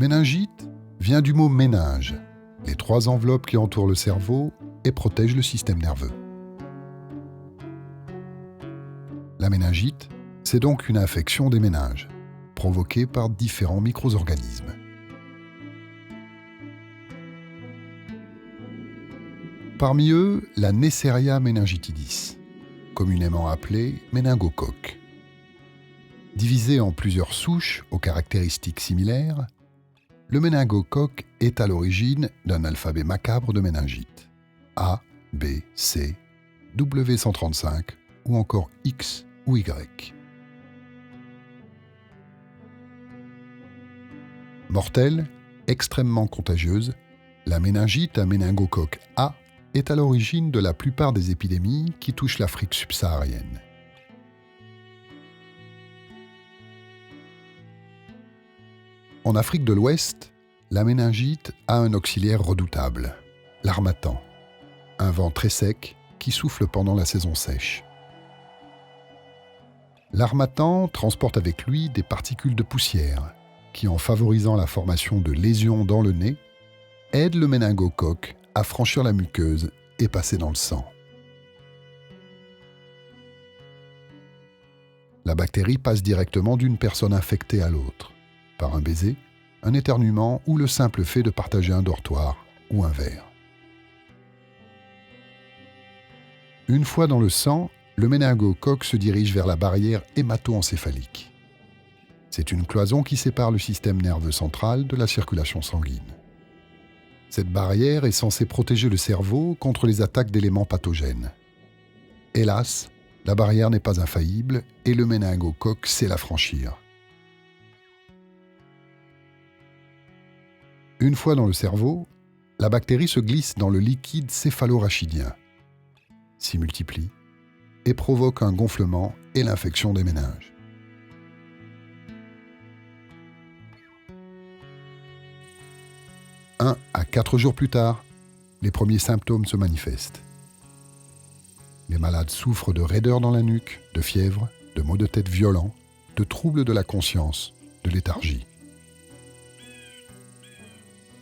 Méningite vient du mot méninge, les 3 enveloppes qui entourent le cerveau et protègent le système nerveux. La méningite, c'est donc une infection des méninges, provoquée par différents micro-organismes. Parmi eux, la Neisseria meningitidis, communément appelée méningocoque. Divisé en plusieurs souches aux caractéristiques similaires, le méningocoque est à l'origine d'un alphabet macabre de méningite. A, B, C, W135 ou encore X ou Y. Mortelle, extrêmement contagieuse, la méningite à méningocoque A est à l'origine de la plupart des épidémies qui touchent l'Afrique subsaharienne. En Afrique de l'Ouest, la méningite a un auxiliaire redoutable, l'harmattan, un vent très sec qui souffle pendant la saison sèche. L'harmattan transporte avec lui des particules de poussière qui, en favorisant la formation de lésions dans le nez, aident le méningocoque à franchir la muqueuse et passer dans le sang. La bactérie passe directement d'une personne infectée à l'autre, par un baiser, un éternuement ou le simple fait de partager un dortoir ou un verre. Une fois dans le sang, le méningocoque se dirige vers la barrière hémato-encéphalique. C'est une cloison qui sépare le système nerveux central de la circulation sanguine. Cette barrière est censée protéger le cerveau contre les attaques d'éléments pathogènes. Hélas, la barrière n'est pas infaillible et le méningocoque sait la franchir. Une fois dans le cerveau, la bactérie se glisse dans le liquide céphalorachidien, s'y multiplie et provoque un gonflement et l'infection des méninges. 1 à 4 jours plus tard, les premiers symptômes se manifestent. Les malades souffrent de raideur dans la nuque, de fièvre, de maux de tête violents, de troubles de la conscience, de léthargie.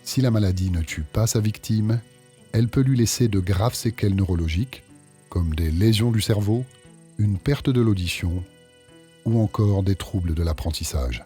Si la maladie ne tue pas sa victime, elle peut lui laisser de graves séquelles neurologiques, comme des lésions du cerveau, une perte de l'audition ou encore des troubles de l'apprentissage.